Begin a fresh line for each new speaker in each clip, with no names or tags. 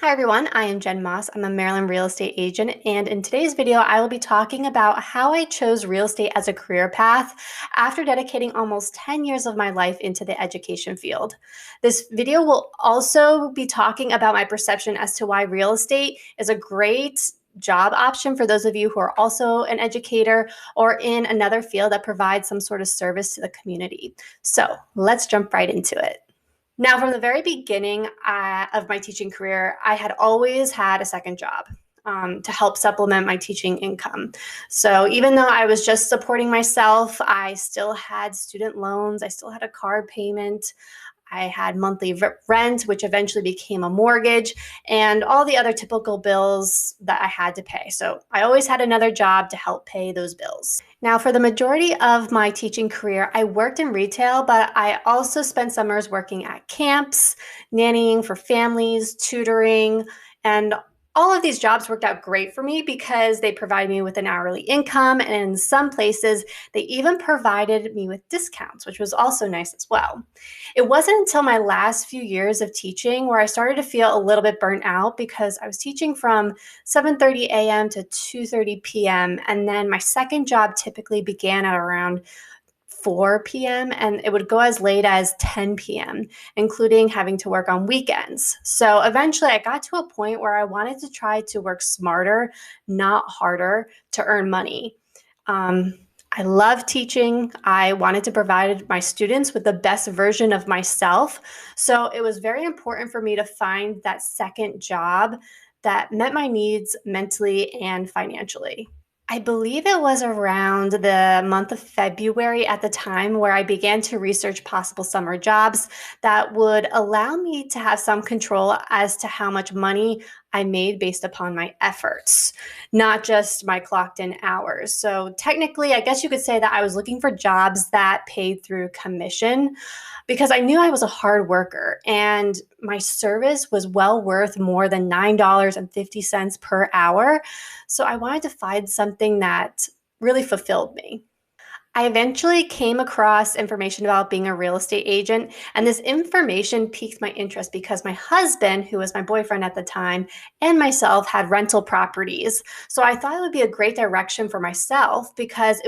Hi everyone, I am Jenn Moss. I'm a Maryland real estate agent, and in today's video, I will be talking about how I chose real estate as a career path after dedicating almost 10 years of my life into the education field. This video will also be talking about my perception as to why real estate is a great job option for those of you who are also an educator or in another field that provides some sort of service to the community. So let's jump right into it. Now, from the very beginning of my teaching career, I had always had a second job to help supplement my teaching income. So even though I was just supporting myself, I still had student loans, I still had a car payment, I had monthly rent, which eventually became a mortgage, and all the other typical bills that I had to pay. So I always had another job to help pay those bills. Now, for the majority of my teaching career, I worked in retail, but I also spent summers working at camps, nannying for families, tutoring, and all of these jobs worked out great for me because they provided me with an hourly income, and in some places, they even provided me with discounts, which was also nice as well. It wasn't until my last few years of teaching where I started to feel a little bit burnt out because I was teaching from 7:30 a.m. to 2:30 p.m. And then my second job typically began at around 4 p.m. and it would go as late as 10 p.m., including having to work on weekends. So eventually I got to a point where I wanted to try to work smarter, not harder, to earn money. I love teaching. I wanted to provide my students with the best version of myself. So it was very important for me to find that second job that met my needs mentally and financially. I believe it was around the month of February at the time where I began to research possible summer jobs that would allow me to have some control as to how much money I made based upon my efforts, not just my clocked in hours. So technically, I guess you could say that I was looking for jobs that paid through commission because I knew I was a hard worker and my service was well worth more than $9.50 per hour. So I wanted to find something that really fulfilled me. I eventually came across information about being a real estate agent, and this information piqued my interest because my husband, who was my boyfriend at the time, and myself had rental properties. So I thought it would be a great direction for myself because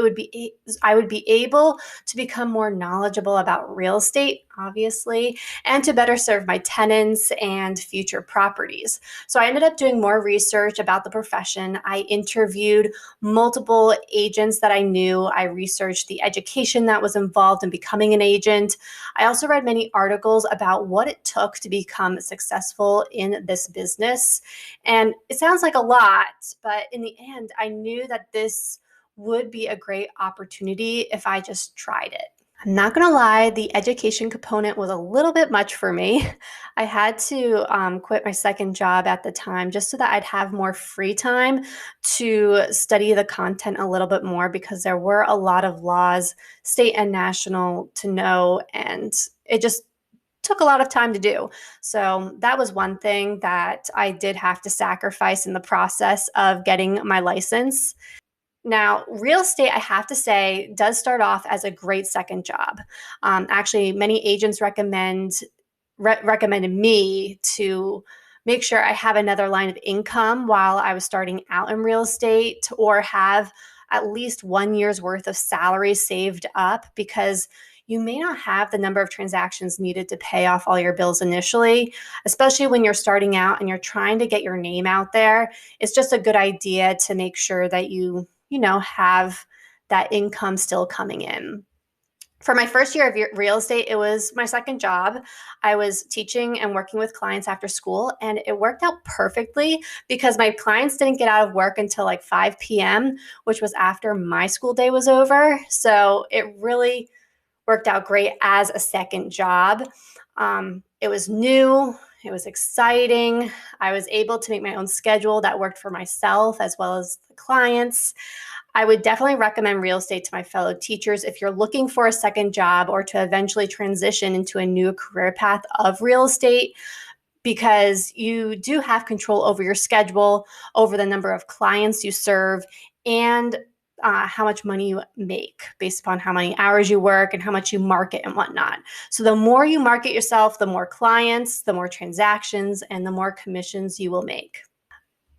I would be able to become more knowledgeable about real estate, obviously, and to better serve my tenants and future properties. So I ended up doing more research about the profession. I interviewed multiple agents that I knew. I researched the education that was involved in becoming an agent. I also read many articles about what it took to become successful in this business. And it sounds like a lot, but in the end, I knew that this would be a great opportunity if I just tried it. I'm not going to lie, the education component was a little bit much for me. I had to quit my second job at the time just so that I'd have more free time to study the content a little bit more because there were a lot of laws, state and national, to know, and it just took a lot of time to do. So that was one thing that I did have to sacrifice in the process of getting my license. Now, real estate, I have to say, does start off as a great second job. Actually, many agents recommended me to make sure I have another line of income while I was starting out in real estate, or have at least 1 year's worth of salary saved up, because you may not have the number of transactions needed to pay off all your bills initially, especially when you're starting out and you're trying to get your name out there. It's just a good idea to make sure that you have that income still coming in. For my first year of real estate, it was my second job. I was teaching and working with clients after school, and it worked out perfectly because my clients didn't get out of work until like 5 p.m., which was after my school day was over. So it really worked out great as a second job. It was new. It was exciting. I was able to make my own schedule that worked for myself as well as the clients. I would definitely recommend real estate to my fellow teachers if you're looking for a second job or to eventually transition into a new career path of real estate, because you do have control over your schedule, over the number of clients you serve, and how much money you make based upon how many hours you work and how much you market and whatnot. So the more you market yourself, the more clients, the more transactions, and the more commissions you will make.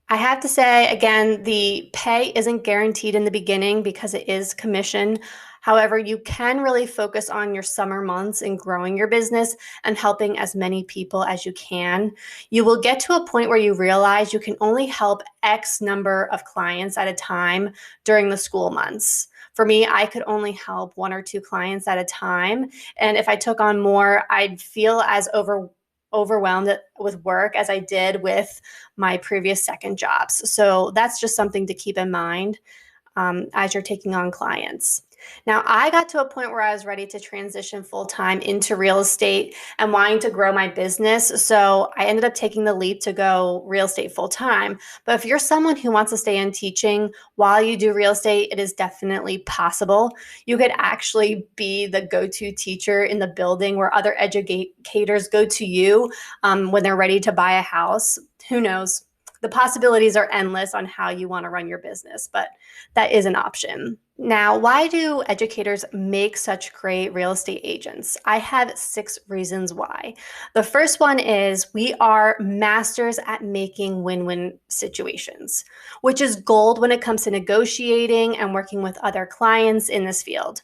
I have to say, again, the pay isn't guaranteed in the beginning because it is commission. However, you can really focus on your summer months and growing your business and helping as many people as you can. You will get to a point where you realize you can only help X number of clients at a time during the school months. For me, I could only help 1 or 2 clients at a time. And if I took on more, I'd feel as overwhelmed with work as I did with my previous second jobs. So that's just something to keep in mind as you're taking on clients. Now, I got to a point where I was ready to transition full-time into real estate and wanting to grow my business. So I ended up taking the leap to go real estate full-time. But if you're someone who wants to stay in teaching while you do real estate, it is definitely possible. You could actually be the go-to teacher in the building where other educators go to you when they're ready to buy a house. Who knows? The possibilities are endless on how you want to run your business, but that is an option. Now, why do educators make such great real estate agents? I have 6 reasons why. The first one is we are masters at making win-win situations, which is gold when it comes to negotiating and working with other clients in this field.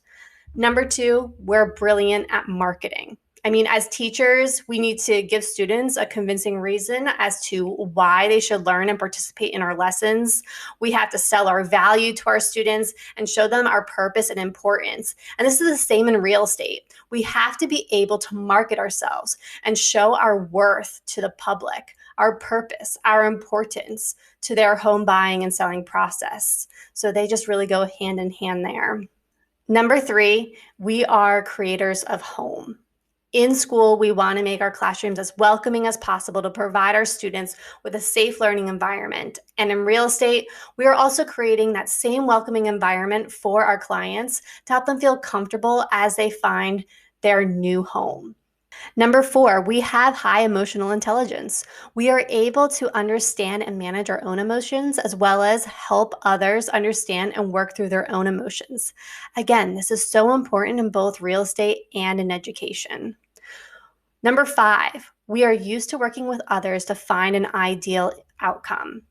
Number 2, we're brilliant at marketing. I mean, as teachers, we need to give students a convincing reason as to why they should learn and participate in our lessons. We have to sell our value to our students and show them our purpose and importance. And this is the same in real estate. We have to be able to market ourselves and show our worth to the public, our purpose, our importance to their home buying and selling process. So they just really go hand in hand there. Number 3, we are creators of home. In school, we want to make our classrooms as welcoming as possible to provide our students with a safe learning environment. And in real estate, we are also creating that same welcoming environment for our clients to help them feel comfortable as they find their new home. Number 4, we have high emotional intelligence. We are able to understand and manage our own emotions as well as help others understand and work through their own emotions. Again, this is so important in both real estate and in education. Number 5, we are used to working with others to find an ideal outcome.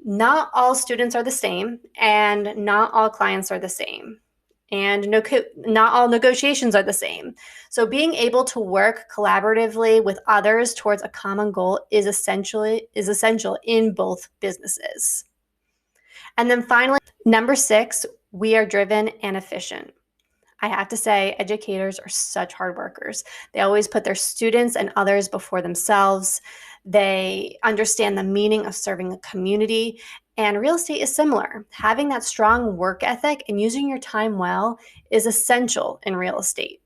Not all students are the same, and not all clients are the same. And not all negotiations are the same. So being able to work collaboratively with others towards a common goal is essential in both businesses. And then finally, number 6, we are driven and efficient. I have to say, educators are such hard workers. They always put their students and others before themselves. They understand the meaning of serving a community. And real estate is similar. Having that strong work ethic and using your time well is essential in real estate.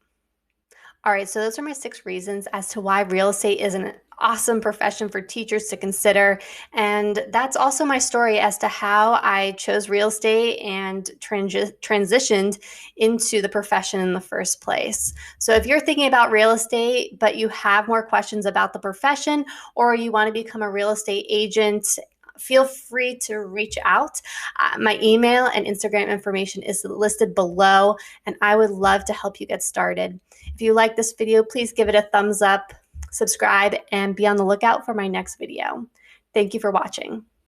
All right, so those are my 6 reasons as to why real estate is an awesome profession for teachers to consider. And that's also my story as to how I chose real estate and transitioned into the profession in the first place. So if you're thinking about real estate, but you have more questions about the profession, or you want to become a real estate agent, feel free to reach out. My email and Instagram information is listed below, and I would love to help you get started. If you like this video, please give it a thumbs up, subscribe, and be on the lookout for my next video. Thank you for watching.